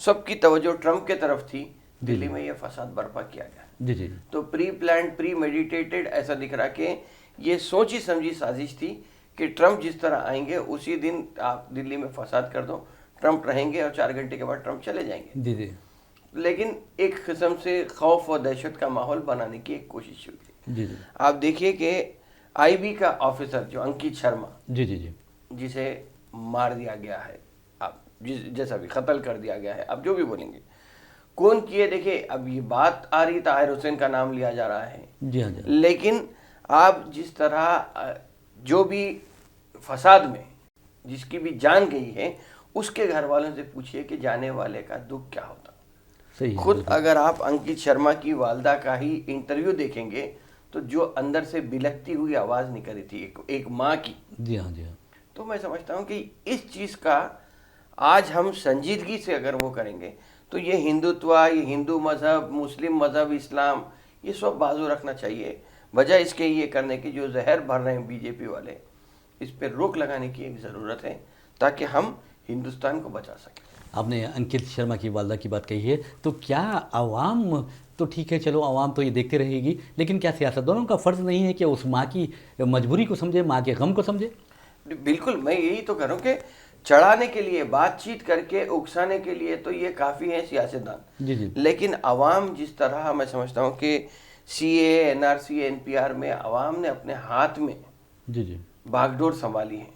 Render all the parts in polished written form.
سب کی توجہ ٹرمپ کے طرف تھی، دلی میں یہ فساد برپا کیا گیا. جی جی تو پری پلانڈ پری میڈیٹیٹڈ ایسا دکھ رہا کہ یہ سوچی سمجھی سازش تھی کہ ٹرمپ جس طرح آئیں گے اسی دن آپ دلی میں فساد کر دو، ٹرمپ رہیں گے اور 4 گھنٹے کے بعد ٹرمپ چلے جائیں گے. جی جی لیکن ایک قسم سے خوف اور دہشت کا ماحول بنانے کی ایک کوشش ہوئی تھی. جی جی آپ دیکھیے کہ آئی بی کا آفیسر جو انکت شرما، جی جی جی جسے مار دیا گیا ہے، اب جیسا بھی قتل کر دیا گیا ہے، اب جو بھی بولیں گے کون کیے. دیکھیں اب یہ بات آ رہی، طاہر حسین کا نام لیا جا رہا ہے، جی ہاں جی لیکن آپ جس طرح جو بھی فساد میں جس کی بھی جان گئی ہے اس کے گھر والوں سے پوچھئے کہ جانے والے کا دکھ کیا ہوتا. صحیح ہے. خود اگر آپ انکت شرما کی والدہ کا ہی انٹرویو دیکھیں گے تو جو اندر سے بلکتی ہوئی آواز نکل رہی تھی ایک ماں کی. جی ہاں جی ہاں تو میں سمجھتا ہوں کہ اس چیز کا آج ہم سنجیدگی سے اگر وہ کریں گے تو یہ ہندوتوا، یہ ہندو مذہب، مسلم مذہب، اسلام، یہ سب بازو رکھنا چاہیے. وجہ اس کے یہ کرنے کی جو زہر بھر رہے ہیں بی جے پی والے، اس پہ روک لگانے کی ایک ضرورت ہے تاکہ ہم ہندوستان کو بچا سکیں. آپ نے انکت شرما کی والدہ کی بات کہی ہے، تو کیا عوام تو ٹھیک ہے، چلو عوام تو یہ دیکھتے رہے گی، لیکن کیا سیاست دونوں کا فرض نہیں ہے کہ اس ماں کی مجبوری کو سمجھے، ماں کے غم کو سمجھے؟ بالکل، میں یہی تو کروں کہ چڑھانے کے لیے، بات چیت کر کے اکسانے کے لیے تو یہ کافی ہے سیاستدان، جی جی لیکن عوام جس طرح میں سمجھتا ہوں کہ C A, N R C, N P R میں عوام نے اپنے ہاتھ میں جی جی باغ ڈور سنبھالی ہے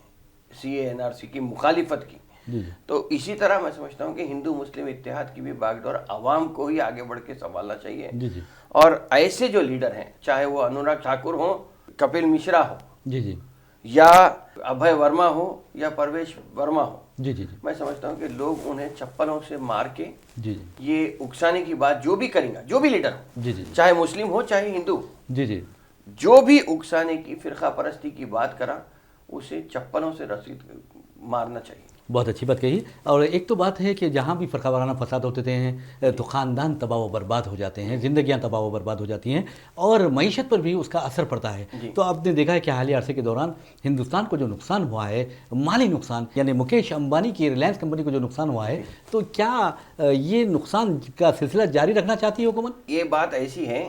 سی اے، این آر سی کی مخالفت کی، جی جی تو اسی طرح میں سمجھتا ہوں کہ ہندو مسلم اتحاد کی بھی باغ ڈور عوام کو ہی آگے بڑھ کے سنبھالنا چاہیے. جی جی اور ایسے جو لیڈر ہیں، چاہے وہ انوراگ ٹھاکر ہوں، کپل مشرا ہو، جی جی یا ابھے ورما ہو، یا پرویش ورما ہو، جی جی میں سمجھتا ہوں کہ لوگ انہیں چپلوں سے مار کے جی یہ اکسانے کی بات جو بھی کریں گا، جو بھی لیڈر ہو، جی جی چاہے مسلم ہو چاہے ہندو، جی جی جو بھی اکسانے کی، فرقہ پرستی کی بات کرا، اسے چپلوں سے رسید مارنا چاہیے. بہت اچھی بات کہی. اور ایک تو بات ہے کہ جہاں بھی فرقہ وارانہ فساد ہوتے ہیں تو خاندان تباہ و برباد ہو جاتے ہیں، زندگیاں تباہ و برباد ہو جاتی ہیں، اور معیشت پر بھی اس کا اثر پڑتا ہے. تو آپ نے دیکھا ہے کہ حالیہ عرصے کے دوران ہندوستان کو جو نقصان ہوا ہے، مالی نقصان، یعنی مکیش امبانی کی ریلائنس کمپنی کو جو نقصان ہوا ہے، تو کیا یہ نقصان کا سلسلہ جاری رکھنا چاہتی ہے حکومت؟ یہ بات ایسی ہے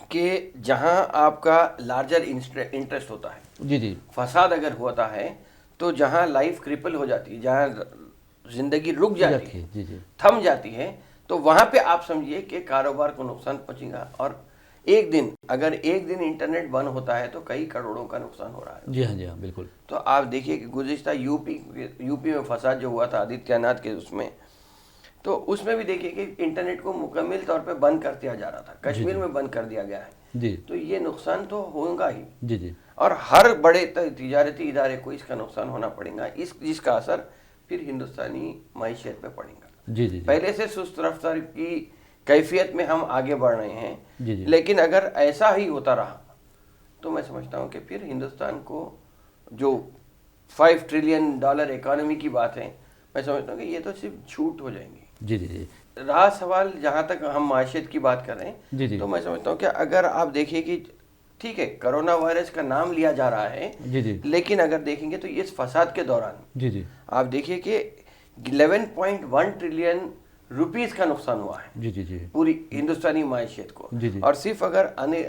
کہ جہاں آپ کا لارجر انٹرسٹ ہوتا ہے، جی جی فساد اگر ہوتا ہے تو جہاں لائف کرپل ہو جاتی ہے، جہاں زندگی رک جاتی ہے، جی جی تھم جاتی ہے، تو وہاں پہ آپ سمجھیے کہ کاروبار کو نقصان پہنچے گا. اور ایک دن انٹرنیٹ بند ہوتا ہے تو کئی کروڑوں کا نقصان ہو رہا ہے. جی ہاں جی ہاں بالکل. تو آپ دیکھیے کہ گزشتہ یو پی میں فساد جو ہوا تھا آدتیہ ناتھ کے اس میں، تو اس میں بھی دیکھیے کہ انٹرنیٹ کو مکمل طور پہ بند کر دیا جا رہا تھا، کشمیر میں بند کر دیا گیا ہے. جی تو یہ نقصان تو ہوگا ہی، جی جی اور ہر بڑے تجارتی ادارے کو اس کا نقصان ہونا پڑے گا، جس کا اثر پھر ہندوستانی معیشت پہ پڑے گا. جی جی پہلے سے سست رفتار کی کیفیت میں ہم آگے بڑھ رہے ہیں، جی جی لیکن اگر ایسا ہی ہوتا رہا تو میں سمجھتا ہوں کہ پھر ہندوستان کو جو $5 ٹریلین اکانومی کی بات ہے، میں سمجھتا ہوں کہ یہ تو صرف جھوٹ ہو جائیں گے. جی جی جی رہا سوال جہاں تک ہم معیشت کی بات کر رہے جی ہیں، جی تو میں سمجھتا ہوں کہ اگر آپ دیکھیں کہ ٹھیک ہے کرونا وائرس کا نام لیا جا رہا ہے، جی جی لیکن اگر دیکھیں گے تو اس فساد کے دوران جی جی آپ دیکھیے کہ 11.1 ٹریلین روپیز کا نقصان ہوا ہے جی جی جی پوری ہندوستانی معیشت کو. جی جی اور صرف اگر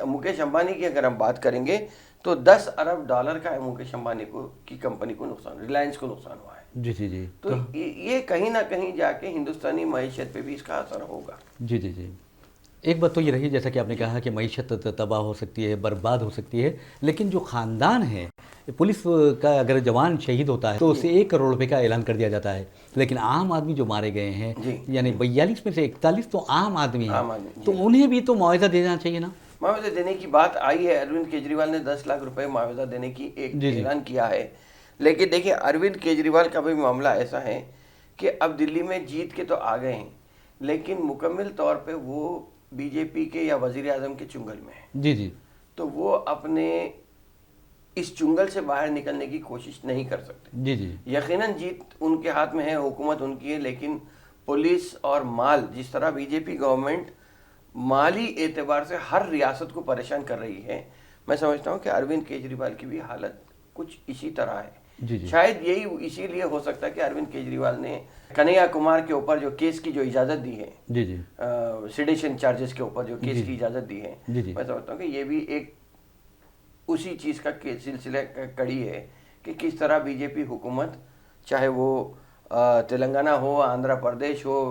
مکیش امبانی کی اگر ہم بات کریں گے تو $10 ارب کا مکیش امبانی کی کمپنی کو نقصان، ریلائنس کو نقصان ہوا ہے. جی جی جی تو یہ کہیں نہ کہیں جا کے ہندوستانی معیشت پہ بھی اس کا اثر ہوگا. جی جی جی ایک بات تو یہ رہی، جیسا کہ آپ نے کہا کہ معیشت تباہ ہو سکتی ہے، برباد ہو سکتی ہے، لیکن جو خاندان ہے، پولیس کا اگر جوان شہید ہوتا ہے تو اسے 1 کروڑ روپے کا اعلان کر دیا جاتا ہے، لیکن عام آدمی جو مارے گئے ہیں، یعنی 42 میں سے 41 تو عام آدمی ہیں، تو انہیں بھی تو معاوضہ دینا چاہیے نا. معاوضہ دینے کی بات آئی ہے، اروند کیجریوال نے 10 لاکھ روپے معاوضہ دینے کی ایک اعلان کیا ہے. لیکن دیکھیں اروند کیجریوال کا بھی معاملہ ایسا ہے کہ اب دلی میں جیت کے تو آ گئے ہیں، لیکن مکمل طور پہ وہ بی جے پی کے یا وزیر اعظم کے چنگل میں ہے. جی جی تو وہ اپنے اس چنگل سے باہر نکلنے کی کوشش نہیں کر سکتے. جی جی یقیناً جیت ان کے ہاتھ میں ہے، حکومت ان کی ہے، لیکن پولیس اور مال، جس طرح بی جے پی گورنمنٹ مالی اعتبار سے ہر ریاست کو پریشان کر رہی ہے، میں سمجھتا ہوں کہ اروند کیجریوال کی بھی حالت کچھ اسی طرح ہے. جی جی شاید یہی اسی لیے ہو سکتا ہے کہ اروند کیجریوال نے کنہیا کمار کے اوپر جو کیس کی جو اجازت دی ہے، جی جی سیڈیشن چارجز کے اوپر جو کیس کی اجازت دی ہے، جی جی میں سمجھتا ہوں کہ یہ بھی ایک اسی چیز کا سلسلہ کڑی ہے کہ کس طرح بی جے پی حکومت، چاہے وہ تلنگانہ ہو، آندھرا پردیش ہو،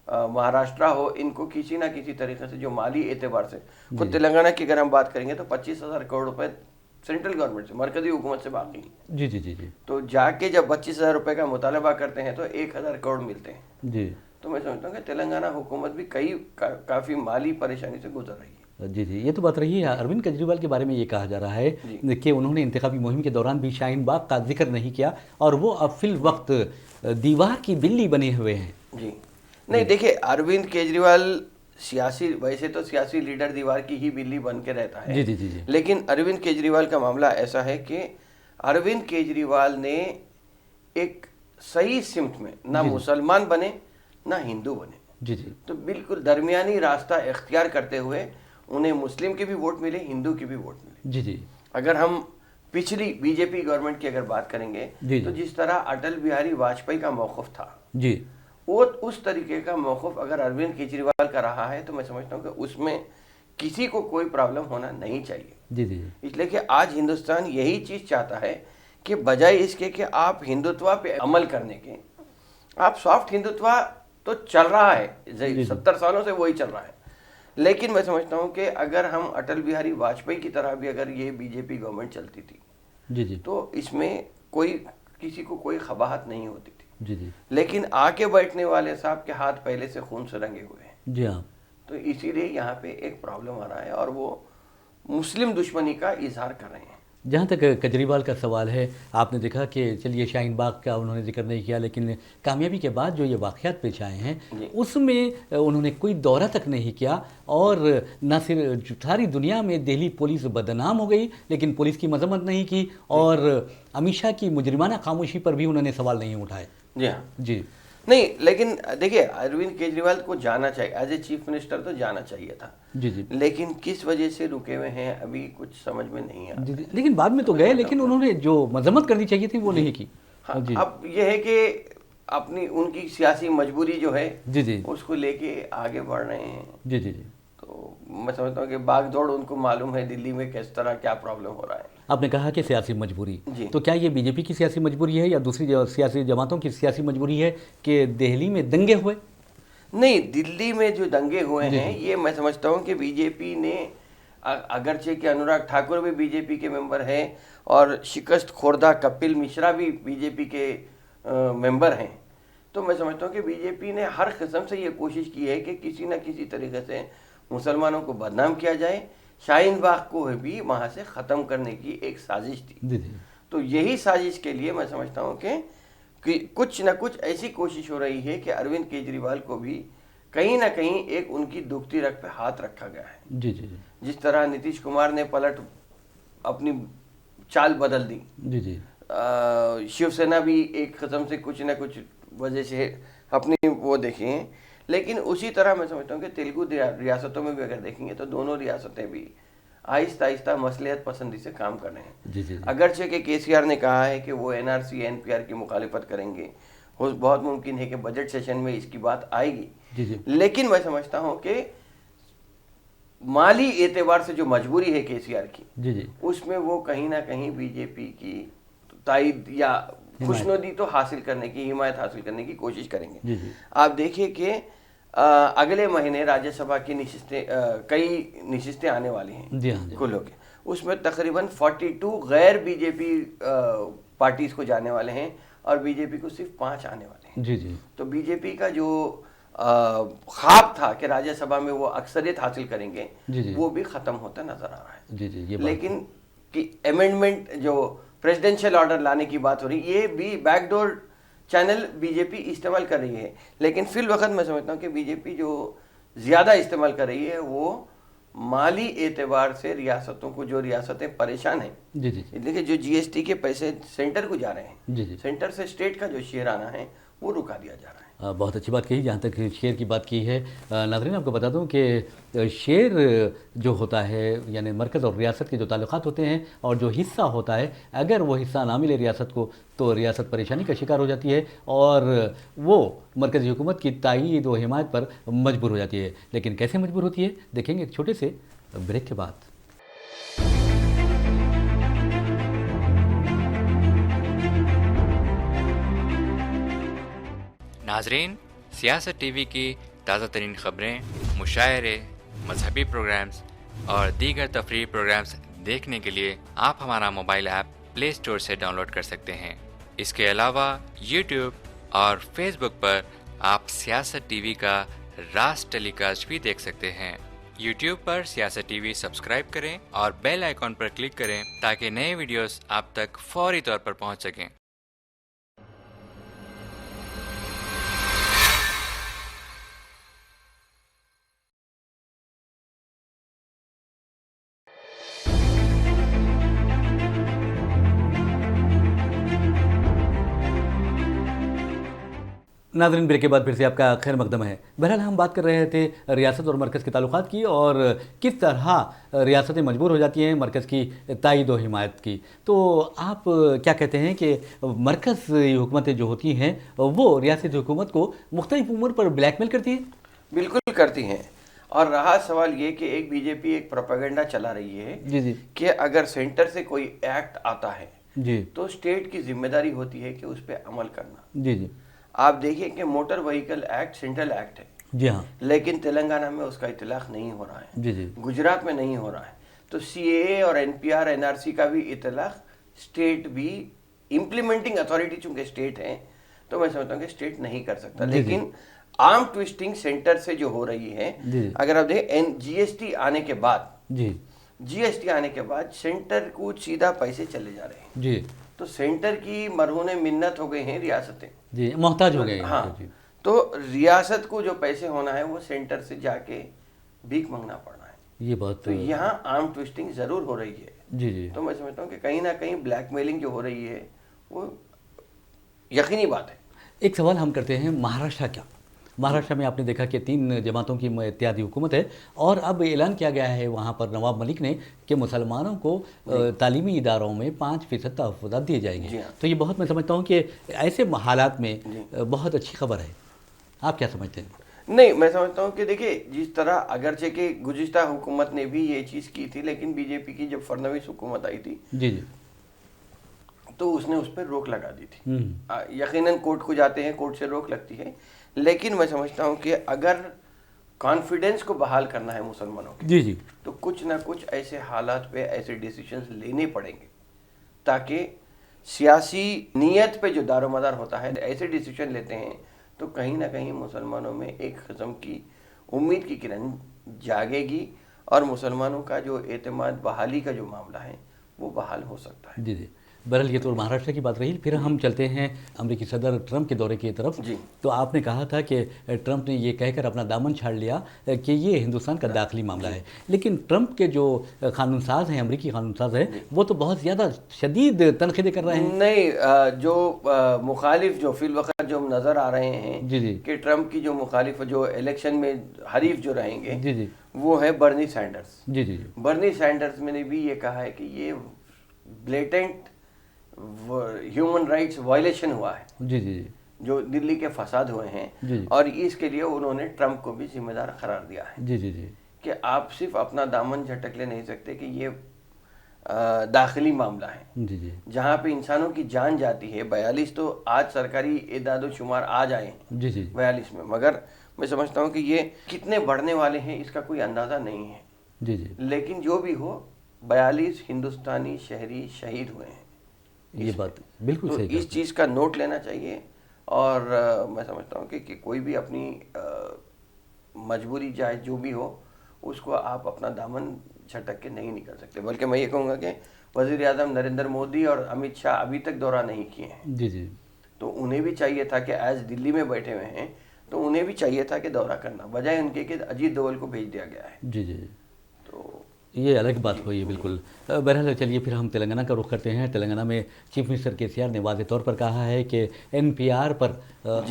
مہاراشٹرا ہو، ان کو کسی نہ کسی طریقے سے جو مالی اعتبار سے، خود تلنگانہ کی اگر ہم بات کریں گے تو 25,000 کروڑ روپے سینٹرل گورنمنٹ سے، مرکزی حکومت سے باقی ہیں۔ جی جی جی جی تو جا کے جب 25,000 روپے کا مطالبہ کرتے ہیں تو 1,000 کروڑ ملتے ہیں۔ جی تو میں سمجھتا ہوں کہ تلنگانہ حکومت بھی کافی مالی پریشانی سے گزر رہی ہے۔ جی جی یہ تو بات رہی ہے۔ اروند کیجریوال کے بارے میں یہ کہا جا رہا ہے کہ انہوں نے انتخابی مہم کے دوران بھی شاہین باغ کا ذکر نہیں کیا اور وہ اب فی الوقت دیوار کی بلی بنے ہوئے ہیں۔ جی نہیں، دیکھیں اروند کیجریوال ویسے تو سیاسی لیڈر دیوار کی ہی بلی بن کے رہتا ہے، جی جی جی جی لیکن اروند کیجریوال کا معاملہ ایسا ہے کہ اروند کیجریوال نے ایک صحیح سمت میں نہ مسلمان بنے نہ ہندو بنے، جی جی تو بالکل درمیانی راستہ اختیار کرتے ہوئے انہیں مسلم کے بھی ووٹ ملے، ہندو کے بھی ووٹ ملے۔ جی جی اگر ہم پچھلی بی جے پی گورنمنٹ کی اگر بات کریں گے تو جس طرح اٹل بہاری واجپئی کا موقف تھا، جی وہ اس طریقے کا موقف اگر اروند کیجریوال کا رہا ہے تو میں سمجھتا ہوں کہ اس میں کسی کو کوئی پرابلم ہونا نہیں چاہیے۔ جی جی اس لیے کہ آج ہندوستان یہی چیز چاہتا ہے کہ بجائے اس کے کہ آپ ہندوتوا پہ عمل کرنے کے، آپ سافٹ ہندوتوا تو چل رہا ہے 70 سالوں سے وہی چل رہا ہے، لیکن میں سمجھتا ہوں کہ اگر ہم اٹل بہاری واجپئی کی طرح بھی اگر یہ بی جے پی گورنمنٹ چلتی تھی جی جی تو اس میں کسی کو کوئی قباحت نہیں ہوتی تھی، جی جی لیکن آ کے بیٹھنے والے صاحب کے ہاتھ پہلے سے خون سے رنگے ہوئے ہیں، جی ہاں تو اسی لیے یہاں پہ ایک پرابلم آ رہا ہے اور وہ مسلم دشمنی کا اظہار کر رہے ہیں۔ جہاں تک کیجریوال کا سوال ہے، آپ نے دیکھا کہ چلیے شاہین باغ کا انہوں نے ذکر نہیں کیا، لیکن کامیابی کے بعد جو یہ واقعات پیش آئے ہیں اس میں انہوں نے کوئی دورہ تک نہیں کیا، اور نہ صرف ساری دنیا میں دہلی پولیس بدنام ہو گئی لیکن پولیس کی مذمت نہیں کی، اور امت شاہ کی مجرمانہ خاموشی پر بھی انہوں نے سوال نہیں اٹھائے۔ جی ہاں جی نہیں، لیکن دیکھیے اروند کیجریوال کو جانا چاہیے، ایز اے چیف منسٹر تو جانا چاہیے تھا، جی جی لیکن کس وجہ سے رکے ہوئے ہیں ابھی کچھ سمجھ میں نہیں آ جی جی لیکن بعد میں تو گئے، لیکن انہوں نے جو مذمت کرنی چاہیے تھی وہ نہیں کی۔ رہا۔ اب یہ ہے کہ اپنی ان کی سیاسی مجبوری جو ہے جی جی اس کو لے کے آگے بڑھ رہے ہیں، جی جی جی تو میں سمجھتا ہوں کہ باغ دوڑ ان کو معلوم ہے دلی میں کس طرح کیا پرابلم ہو رہا ہے۔ آپ نے کہا کہ سیاسی مجبوری، جی تو کیا یہ بی جے پی کی سیاسی مجبوری ہے یا دوسری سیاسی جماعتوں کی سیاسی مجبوری ہے کہ دہلی میں دنگے ہوئے؟ نہیں، دلی میں جو دنگے ہوئے ہیں یہ میں سمجھتا ہوں کہ بی جے پی نے، اگرچہ کہ انوراگ ٹھاکر بھی بی جے پی کے ممبر ہیں اور شکست خوردہ کپل مشرا بھی بی جے پی کے ممبر ہیں، تو میں سمجھتا ہوں کہ بی جے پی نے ہر قسم سے یہ کوشش کی ہے کہ کسی نہ کسی طریقے سے مسلمانوں کو بدنام کیا جائے، شاہین باغ کو بھی وہاں سے ختم کرنے کی ایک سازش تھی۔ جی جی تو یہی سازش کے لیے میں سمجھتا ہوں کہ کچھ نہ کچھ ایسی کوشش ہو رہی ہے کہ اروند کیجریوال کو بھی کہیں نہ کہیں ایک ان کی دکھتی رگ پہ ہاتھ رکھا گیا ہے۔ جی جی جی جس طرح نتیش کمار نے پلٹ اپنی چال بدل دی، جی جی شیو سینا بھی ایک قسم سے کچھ نہ کچھ وجہ سے اپنی وہ دیکھیں ہیں، لیکن اسی طرح میں سمجھتا ہوں کہ تیلگو ریاستوں میں بھی اگر دیکھیں گے تو دونوں ریاستیں بھی آہستہ آہستہ مصلحت پسندی سے کام کر رہے ہیں۔ جی جی اگرچہ کہ کے سی آر نے کہا ہے کہ وہ N R C N P R کی مخالفت کریں گے، بہت ممکن ہے کہ بجٹ سیشن میں اس کی بات آئے گی، جی جی لیکن میں سمجھتا ہوں کہ مالی اعتبار سے جو مجبوری ہے کے سی آر کی، جی جی اس میں وہ کہیں نہ کہیں بی جے پی کی تائید یا خوشنودی تو حاصل کرنے کی، حمایت حاصل کرنے کی کوشش کریں گے۔ جی جی آپ دیکھیے کہ اگلے مہینے راجیہ سبھا کی کئی نشستیں آنے والی ہیں جی ہاں جی کل ہو کے، اس میں تقریباً 42 غیر بی جے پی پارٹیز کو جانے والے ہیں اور بی جے پی کو صرف 5 آنے والے ہیں۔ جی جی تو بی جے پی کا جو خواب تھا کہ راجیہ سبھا میں وہ اکثریت حاصل کریں گے، جی جی وہ بھی ختم ہوتا نظر آ رہا ہے۔ جی جی یہ بات لیکن کہ امینڈمنٹ جو پریزیڈنشیل آرڈر لانے کی بات ہو رہی، یہ بھی back door channel B J P استعمال کر رہی ہے، لیکن فی الوقت میں سمجھتا ہوں کہ بی جے پی جو زیادہ استعمال کر رہی ہے وہ مالی اعتبار سے ریاستوں کو، جو ریاستیں پریشان ہیں، جی جی دیکھیں جو جی ایس ٹی کے پیسے سینٹر کو جا رہے ہیں، جی جی سینٹر سے اسٹیٹ کا جو شیئر آنا ہے وہ رکا دیا جا رہا ہے۔ بہت اچھی بات کہی. جہاں تک شیئر کی بات کی ہے ناظرین آپ کو بتا دوں کہ شیئر جو ہوتا ہے یعنی مرکز اور ریاست کے جو تعلقات ہوتے ہیں اور جو حصہ ہوتا ہے اگر وہ حصہ نہ ملے ریاست کو تو ریاست پریشانی کا شکار ہو جاتی ہے اور وہ مرکزی حکومت کی تائید و حمایت پر مجبور ہو جاتی ہے. لیکن کیسے مجبور ہوتی ہے دیکھیں گے ایک چھوٹے سے بریک کے بعد. ناظرین سیاست ٹی وی کی تازہ ترین خبریں، مشاعرے، مذہبی پروگرامز اور دیگر تفریحی پروگرامز دیکھنے کے لیے آپ ہمارا موبائل ایپ پلے اسٹور سے ڈاؤن لوڈ کر سکتے ہیں. اس کے علاوہ یوٹیوب اور فیس بک پر آپ سیاست ٹی وی کا راز ٹیلی کاسٹ بھی دیکھ سکتے ہیں. یوٹیوب پر سیاست ٹی وی سبسکرائب کریں اور بیل آئیکن پر کلک کریں تاکہ نئے ویڈیوز آپ تک فوری طور پر پہنچ سکیں. ناظرین بریک کے بعد پھر سے آپ کا خیر مقدم ہے. بہرحال ہم بات کر رہے تھے ریاست اور مرکز کے تعلقات کی اور کس طرح ریاستیں مجبور ہو جاتی ہیں مرکز کی تائید و حمایت کی. تو آپ کیا کہتے ہیں کہ مرکزی حکومتیں جو ہوتی ہیں وہ ریاستی حکومت کو مختلف امور پر بلیک میل کرتی ہیں؟ بالکل کرتی ہیں. اور رہا سوال یہ کہ ایک بی جے پی ایک پروپیگنڈا چلا رہی ہے جی کہ اگر سینٹر سے کوئی ایکٹ آتا ہے جی تو اسٹیٹ کی ذمہ داری ہوتی ہے کہ اس پہ عمل کرنا. جی آپ دیکھیں کہ motor vehicle act central act ہے جی ہاں لیکن تلنگانہ میں اس کا اطلاق نہیں ہو رہا ہے, جی گجرات میں نہیں ہو رہا ہے. تو سی اے اے اور N P R N R C کا بھی اطلاق اسٹیٹ بھی امپلیمنٹنگ اتھارٹی چونکہ اسٹیٹ ہیں تو میں سمجھتا ہوں کہ اسٹیٹ نہیں کر سکتا. لیکن آرم ٹویسٹنگ سینٹر سے جو ہو رہی ہے اگر آپ دیکھیں جی ایس ٹی آنے کے بعد جی ایس ٹی آنے کے بعد سینٹر کو سیدھا پیسے چلے جا رہے ہیں جی تو سینٹر کی مرہون منت ہو گئی ہیں ریاستیں جی محتاج ہو گئے. ہاں تو ریاست کو جو پیسے ہونا ہے وہ سینٹر سے جا کے بھیک مانگنا پڑنا ہے. یہ بات تو یہاں آرم ٹویسٹنگ ضرور ہو رہی ہے. جی تو میں سمجھتا ہوں کہ کہیں نہ کہیں بلیک میلنگ جو ہو رہی ہے وہ یقینی بات ہے. ایک سوال ہم کرتے ہیں مہاراشٹر کیا؟ مہاراشٹر میں آپ نے دیکھا کہ 3 جماعتوں کی اتحادی حکومت ہے اور اب اعلان کیا گیا ہے وہاں پر نواب ملک نے کہ مسلمانوں کو تعلیمی اداروں میں 5% تحفظات دیے جائیں گے. تو یہ بہت میں سمجھتا ہوں کہ ایسے حالات میں بہت اچھی خبر ہے. آپ کیا سمجھتے ہیں؟ نہیں میں سمجھتا ہوں کہ دیکھیں جس طرح اگرچہ کہ گزشتہ حکومت نے بھی یہ چیز کی تھی لیکن بی جے پی کی جب فرنویس حکومت آئی تھی جی تو اس نے اس پر روک لگا دی تھی. یقیناً کورٹ کو جاتے ہیں کورٹ سے روک لگتی ہے لیکن میں سمجھتا ہوں کہ اگر کانفیڈنس کو بحال کرنا ہے مسلمانوں کے تو کچھ نہ کچھ ایسے حالات پہ ایسے ڈیسیشنز لینے پڑیں گے تاکہ سیاسی نیت پہ جو دار و مدار ہوتا ہے ایسے ڈیسیشن لیتے ہیں تو کہیں نہ کہیں مسلمانوں میں ایک قسم کی امید کی کرن جاگے گی اور مسلمانوں کا جو اعتماد بحالی کا جو معاملہ ہے وہ بحال ہو سکتا ہے. جی بہرحال یہ تو مہاراشٹر کی بات رہی. پھر ہم چلتے ہیں امریکی صدر ٹرمپ کے دورے کی طرف. تو آپ نے کہا تھا کہ ٹرمپ نے یہ کہہ کر اپنا دامن چھاڑ لیا کہ یہ ہندوستان کا داخلی معاملہ ہے. لیکن ٹرمپ کے جو قانون ساز ہیں امریکی قانون ساز ہیں وہ تو بہت زیادہ شدید تنقیدیں کر رہے ہیں. نہیں جو مخالف جو فی الوقت جو نظر آ رہے ہیں کہ ٹرمپ کی جو مخالف جو الیکشن میں حریف جو رہیں گے وہ ہے برنی سینڈرز. برنی سینڈرز میں نے بھی یہ کہا ہے کہ یہ بلیٹنٹ ہیومن رائٹس وائلیشن ہوا ہے جو دلی کے فساد ہوئے ہیں اور اس کے لیے انہوں نے ٹرمپ کو بھی ذمہ دار قرار دیا ہے کہ آپ صرف اپنا دامن جھٹک لے نہیں سکتے کہ یہ داخلی معاملہ ہے جہاں پہ انسانوں کی جان جاتی ہے. 42 تو آج سرکاری اعداد و شمار آ جائے ہیں 42 میں مگر میں سمجھتا ہوں کہ یہ کتنے بڑھنے والے ہیں اس کا کوئی اندازہ نہیں ہے. لیکن جو بھی ہو 42 ہندوستانی شہری شہید ہوئے ہیں. یہ بات بالکل صحیح ہے. اس چیز کا نوٹ لینا چاہیے اور میں سمجھتا ہوں کہ کوئی بھی اپنی مجبوری جائے جو بھی ہو اس کو آپ اپنا دامن جھٹک کے نہیں نکل سکتے. بلکہ میں یہ کہوں گا کہ وزیر اعظم نریندر مودی اور امت شاہ ابھی تک دورہ نہیں کیے ہیں تو انہیں بھی چاہیے تھا کہ آج دلی میں بیٹھے ہوئے ہیں تو انہیں بھی چاہیے تھا کہ دورہ کرنا بجائے ان کے کہ اجیت دوول کو بھیج دیا گیا ہے. تو یہ الگ بات ہوئی بالکل. بہرحال چلیے پھر ہم تلنگانہ کا رخ کرتے ہیں. تلنگانہ میں چیف منسٹر KCR نے واضح طور پر کہا ہے کہ NPR پر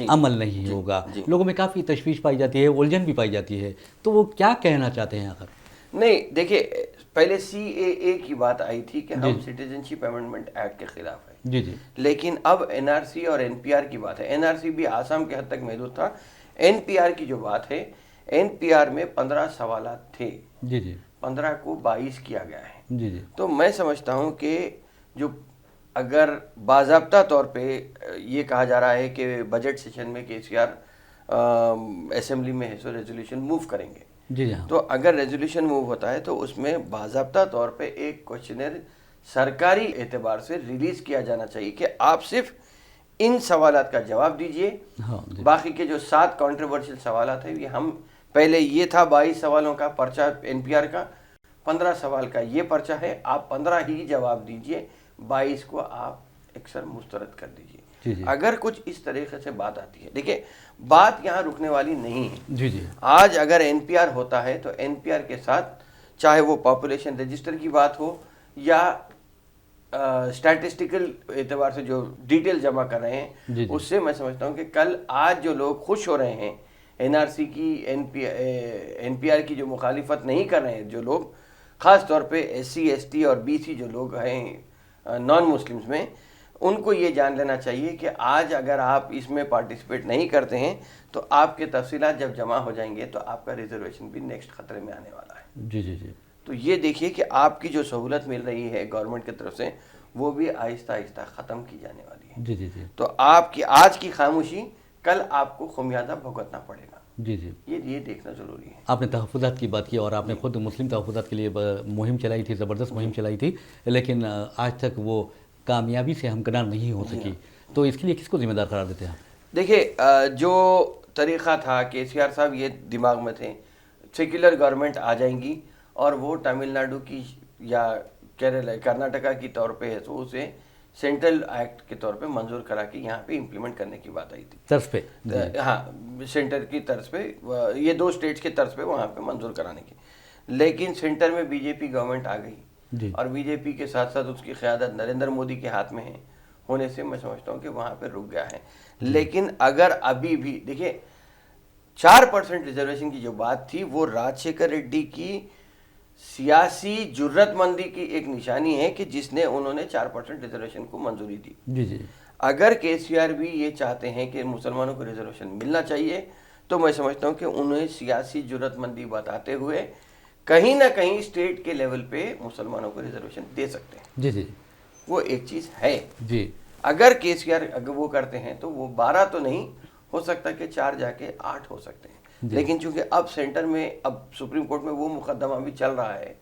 عمل نہیں ہوگا. لوگوں میں کافی تشویش پائی جاتی ہے, الجھن بھی پائی جاتی ہے, تو وہ کیا کہنا چاہتے ہیں آخر؟ نہیں دیکھیے, پہلے CAA کی بات آئی تھی کہ ہم سٹیزنشپ امینڈمنٹ ایکٹ کے خلاف ہیں, جی جی, لیکن اب NRC اور NPR کی بات ہے. NRC بھی آسام کے حد تک محدود تھا. NPR کی جو بات ہے, NPR میں 15 سوالات تھے, جی جی, 15 کو 22 کیا گیا ہے. جی جی, تو میں سمجھتا ہوں کہ جو اگر باضابطہ طور پہ یہ کہا جا رہا ہے کہ بجٹ سیشن میں KCR اسمبلی میں ریزولوشن موو کریں گے, جی ہاں, تو اگر ریزولوشن موو ہوتا ہے تو اس میں باضابطہ طور پہ ایک کوشچنر سرکاری اعتبار سے ریلیز کیا جانا چاہیے کہ آپ صرف ان سوالات کا جواب دیجئے. باقی کے جو 7 کنٹروورشل سوالات ہیں, یہ ہم پہلے یہ تھا 22 سوالوں کا پرچہ NPR کا, 15 سوال کا یہ پرچہ ہے, آپ 15 ہی جواب دیجئے, 22 کو آپ اکثر مسترد کر دیجئے. اگر کچھ اس طریقے سے بات آتی ہے, دیکھیں بات یہاں رکنے والی نہیں ہے. جی جی, آج اگر NPR ہوتا ہے تو NPR کے ساتھ چاہے وہ پاپولیشن رجسٹر کی بات ہو یا اسٹیٹسٹیکل اعتبار سے جو ڈیٹیل جمع کر رہے ہیں, اس سے میں سمجھتا ہوں کہ کل آج جو لوگ خوش ہو رہے ہیں NRC کی, NPR کی جو مخالفت نہیں کر رہے ہیں, جو لوگ خاص طور پہ SC ST اور BC جو لوگ ہیں نان مسلمز میں, ان کو یہ جان لینا چاہیے کہ آج اگر آپ اس میں پارٹیسپیٹ نہیں کرتے ہیں تو آپ کے تفصیلات جب جمع ہو جائیں گے تو آپ کا ریزرویشن بھی نیکسٹ خطرے میں آنے والا ہے. جی جی جی, تو یہ دیکھیے کہ آپ کی جو سہولت مل رہی ہے گورنمنٹ کی طرف سے وہ بھی آہستہ آہستہ ختم کی جانے والی ہے. جی جی جی, تو آپ کی آج کی خاموشی کل آپ کو خمیازہ بھگتنا پڑے گا. جی جی, یہ دیکھنا ضروری ہے. آپ نے تحفظات کی بات کی اور آپ نے خود مسلم تحفظات کے لیے مہم چلائی تھی, زبردست مہم چلائی تھی, لیکن آج تک وہ کامیابی سے ہمکنار نہیں ہو سکی. تو اس کے لیے کس کو ذمہ دار قرار دیتے ہیں آپ؟ دیکھیے جو طریقہ تھا KCR صاحب یہ دماغ میں تھے سیکولر گورنمنٹ آ جائیں گی اور وہ تمل ناڈو کی یا کرناٹکا کی طور پہ ہے تو اسے سینٹرل ایکٹ کے طور پہ منظور کرا کے یہاں پہ امپلیمنٹ کرنے کی بات آئی تھی طرز پہ. ہاں, سینٹر کی طرز پہ, یہ 2 اسٹیٹس کے طرز پہ وہاں پہ منظور کرانے کی. لیکن سینٹر میں BJP گورنمنٹ آ گئی اور BJP کے ساتھ ساتھ اس کی قیادت نریندر مودی کے ہاتھ میں ہے ہونے سے میں سمجھتا ہوں کہ وہاں پہ رک گیا ہے. لیکن اگر ابھی بھی دیکھیں 4% ریزرویشن کی جو بات تھی وہ راجشیکھر ریڈی کی سیاسی جرت مندی کی ایک نشانی ہے کہ جس نے انہوں نے 4% ریزرویشن کو منظوری دی. جی جی, اگر KCR بھی یہ چاہتے ہیں کہ مسلمانوں کو ریزرویشن ملنا چاہیے تو میں سمجھتا ہوں کہ انہیں سیاسی جرت مندی بتاتے ہوئے کہیں نہ کہیں اسٹیٹ کے لیول پہ مسلمانوں کو ریزرویشن دے سکتے ہیں. جی جی, وہ ایک چیز ہے. جی, اگر KCR اگر وہ کرتے ہیں تو وہ 12 تو نہیں ہو سکتا کہ 4 جا کے 8 ہو سکتے ہیں. لیکن چونکہ اب سینٹر میں اب سپریم کورٹ میں وہ مقدمہ بھی چل رہا ہے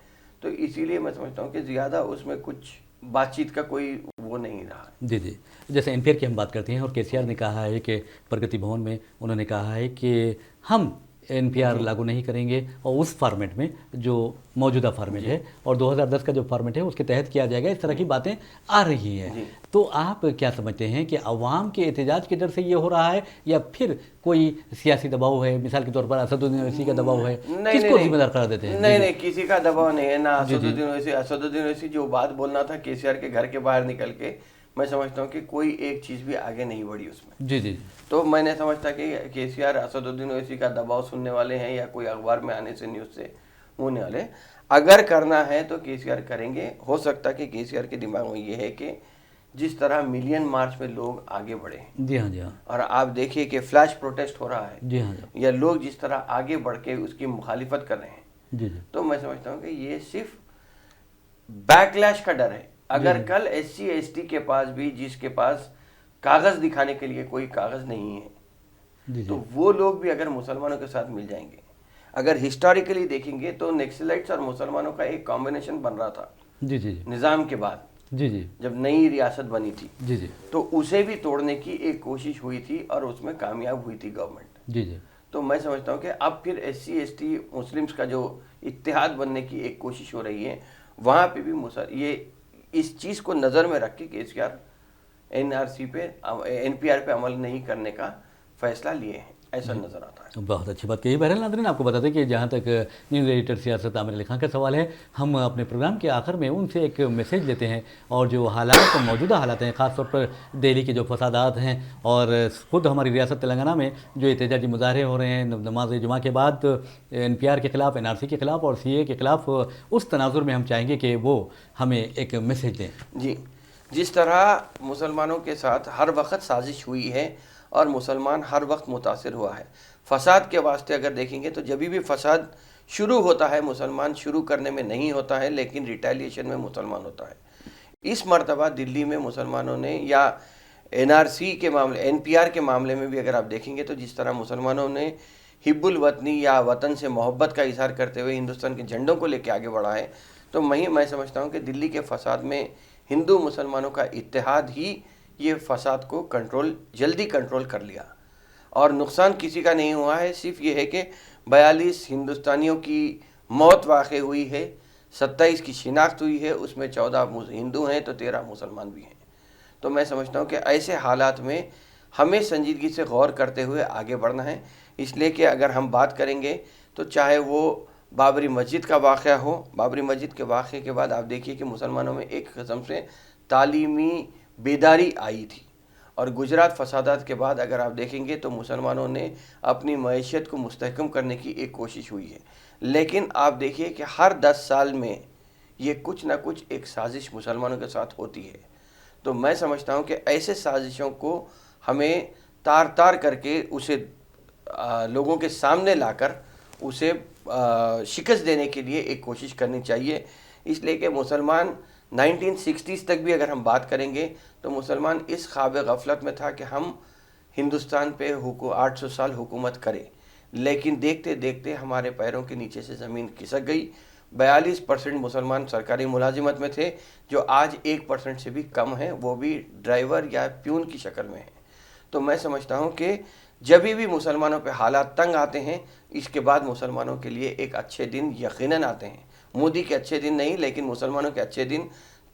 تو اسی لیے میں سمجھتا ہوں کہ زیادہ اس میں کچھ بات چیت کا کوئی وہ نہیں رہا. جی جی, جیسے NPR کی ہم بات کرتے ہیں اور KCR نے کہا ہے کہ پرگتی بھون میں انہوں نے کہا ہے کہ ہم NPR لاگو نہیں کریں گے اور اس فارمیٹ میں جو موجودہ فارمیٹ ہے اور 2010 کا جو فارمیٹ ہے اس کے تحت کیا جائے گا. اس طرح کی باتیں آ رہی ہیں. تو آپ کیا سمجھتے ہیں کہ عوام کے احتجاج کے ڈر سے یہ ہو رہا ہے یا پھر کوئی سیاسی دباؤ ہے, مثال کے طور پر اسدالدین اویسی کا دباؤ ہے, کس کو ذمہ دار قرار دیتے ہیں؟ نہیں کسی کا دباؤ نہیں ہے, نہ اسدالدین اویسی جو بات بولنا تھا KCR کے گھر کے باہر نکل کے, میں سمجھتا ہوں کہ کوئی ایک چیز بھی آگے نہیں بڑھی اس میں. جی جی, تو میں نے سمجھتا کہ KCR اسدالدین اویسی کا دباؤ سننے والے ہیں یا کوئی اخبار میں آنے سے نیوز سے ہونے والے. اگر کرنا ہے تو KCR کریں گے. ہو سکتا کہ KCR کے دماغ میں یہ ہے کہ جس طرح ملین مارچ میں لوگ آگے بڑھے, جی ہاں جی ہاں, اور آپ دیکھیے کہ فلیش پروٹیسٹ ہو رہا ہے, جی ہاں, یا لوگ جس طرح آگے بڑھ کے اس کی مخالفت کر رہے ہیں, جی جی, تو میں سمجھتا ہوں کہ یہ صرف بیک لیش کا ڈر ہے. اگر کل SC ST کے پاس بھی جس کے پاس کاغذ دکھانے کے لیے کوئی کاغذ نہیں ہے تو وہ لوگ بھی اگر مسلمانوں کے ساتھ مل جائیں گے. اگر ہسٹوریکلی دیکھیں گے تو نیکسلائٹس اور مسلمانوں کا ایک کمبینیشن بن رہا تھا جی جی, نظام کے بعد, جی جی, جب نئی ریاست بنی تھی, جی جی, تو اسے بھی توڑنے کی ایک کوشش ہوئی تھی اور اس میں کامیاب ہوئی تھی گورنمنٹ. جی جی, تو میں سمجھتا ہوں کہ اب پھر SC ST مسلمس کا جو اتحاد بننے کی ایک کوشش ہو رہی ہے, وہاں پہ بھی یہ اس چیز کو نظر میں رکھ کے KCR NRC پہ NPR پہ عمل نہیں کرنے کا فیصلہ لیے ہیں. ایسا نظر آتا ہے۔ بہت اچھی بات کہی۔ بہرحال ناظرین، آپ کو بتا دیں کہ جہاں تک نیوز ایڈیٹر سیاست عامر علی خان کا سوال ہے، ہم اپنے پروگرام کے آخر میں ان سے ایک میسیج لیتے ہیں، اور جو حالات موجودہ حالات ہیں، خاص طور پر دہلی کے جو فسادات ہیں، اور خود ہماری ریاست تلنگانہ میں جو احتجاجی مظاہرے ہو رہے ہیں نماز جمعہ کے بعد NPR کے خلاف، NRC کے خلاف اور CA کے خلاف، اس تناظر میں ہم چاہیں گے کہ وہ ہمیں ایک میسیج دیں۔ جی، جس طرح مسلمانوں کے ساتھ ہر وقت سازش ہوئی ہے اور مسلمان ہر وقت متاثر ہوا ہے، فساد کے واسطے اگر دیکھیں گے تو جبھی بھی فساد شروع ہوتا ہے، مسلمان شروع کرنے میں نہیں ہوتا ہے لیکن ریٹیلیشن میں مسلمان ہوتا ہے۔ اس مرتبہ دلی میں مسلمانوں نے، یا NRC کے معاملے، NPR کے معاملے میں بھی اگر آپ دیکھیں گے تو جس طرح مسلمانوں نے حب الوطنی یا وطن سے محبت کا اظہار کرتے ہوئے ہندوستان کے جھنڈوں کو لے کے آگے بڑھا ہے، تو میں سمجھتا ہوں کہ دلی کے فساد میں ہندو مسلمانوں کا اتحاد ہی یہ فساد کو جلدی کنٹرول کر لیا، اور نقصان کسی کا نہیں ہوا ہے۔ صرف یہ ہے کہ 42 ہندوستانیوں کی موت واقع ہوئی ہے، 27 کی شناخت ہوئی ہے، اس میں 14 ہندو ہیں تو 13 مسلمان بھی ہیں۔ تو میں سمجھتا ہوں کہ ایسے حالات میں ہمیں سنجیدگی سے غور کرتے ہوئے آگے بڑھنا ہے، اس لیے کہ اگر ہم بات کریں گے تو چاہے وہ بابری مسجد کا واقعہ ہو، بابری مسجد کے واقعے کے بعد آپ دیکھیے کہ مسلمانوں میں ایک قسم سے تعلیمی بیداری آئی تھی، اور گجرات فسادات کے بعد اگر آپ دیکھیں گے تو مسلمانوں نے اپنی معیشت کو مستحکم کرنے کی ایک کوشش ہوئی ہے، لیکن آپ دیکھیے کہ ہر 10 سال میں یہ کچھ نہ کچھ ایک سازش مسلمانوں کے ساتھ ہوتی ہے۔ تو میں سمجھتا ہوں کہ ایسے سازشوں کو ہمیں تار تار کر کے اسے لوگوں کے سامنے لا کر اسے شکست دینے کے لیے ایک کوشش کرنی چاہیے، اس لیے کہ مسلمان 1960s تک بھی اگر ہم بات کریں گے تو مسلمان اس خواب غفلت میں تھا کہ ہم ہندوستان پہ 800 سال حکومت کریں، لیکن دیکھتے دیکھتے ہمارے پیروں کے نیچے سے زمین کھسک گئی۔ 42% مسلمان سرکاری ملازمت میں تھے، جو آج 1% سے بھی کم ہیں، وہ بھی ڈرائیور یا پیون کی شکل میں ہیں۔ تو میں سمجھتا ہوں کہ جبھی بھی مسلمانوں پہ حالات تنگ آتے ہیں، اس کے بعد مسلمانوں کے لیے ایک اچھے دن یقیناً آتے ہیں۔ مودی کے اچھے دن نہیں، لیکن مسلمانوں کے اچھے دن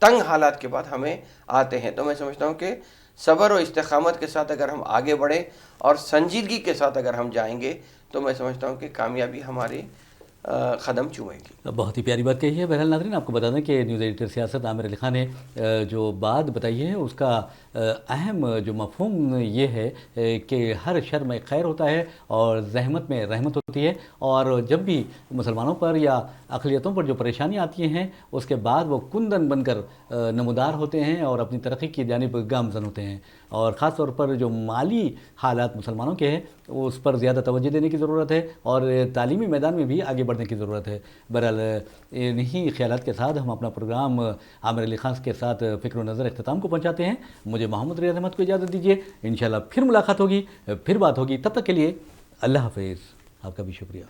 تنگ حالات کے بعد ہمیں آتے ہیں۔ تو میں سمجھتا ہوں کہ صبر و استقامت کے ساتھ اگر ہم آگے بڑھیں اور سنجیدگی کے ساتھ اگر ہم جائیں گے تو میں سمجھتا ہوں کہ کامیابی ہمارے قدم چومے گی۔ بہت ہی پیاری بات کہی ہے۔ بہرحال ناظرین، آپ کو بتا دیں کہ نیوز ایڈیٹر سیاست عامر علی خان نے جو بات بتائی ہے اس کا اہم جو مفہوم یہ ہے کہ ہر شر میں خیر ہوتا ہے اور زحمت میں رحمت ہوتی ہے، اور جب بھی مسلمانوں پر یا اقلیتوں پر جو پریشانیاں آتی ہیں اس کے بعد وہ کندن بن کر نمودار ہوتے ہیں اور اپنی ترقی کی جانب گامزن ہوتے ہیں، اور خاص طور پر جو مالی حالات مسلمانوں کے ہیں اس پر زیادہ توجہ دینے کی ضرورت ہے، اور تعلیمی میدان میں بھی آگے بڑھنے کی ضرورت ہے۔ بہرحال انہی خیالات کے ساتھ ہم اپنا پروگرام عامر علی خان کے ساتھ فکر و نظر اختتام کو پہنچاتے ہیں۔ مجھے محمد ریاض احمد کو اجازت دیجیے، انشاءاللہ پھر ملاقات ہوگی، پھر بات ہوگی، تب تک کے لیے اللہ حافظ۔ آپ کا بھی شکریہ۔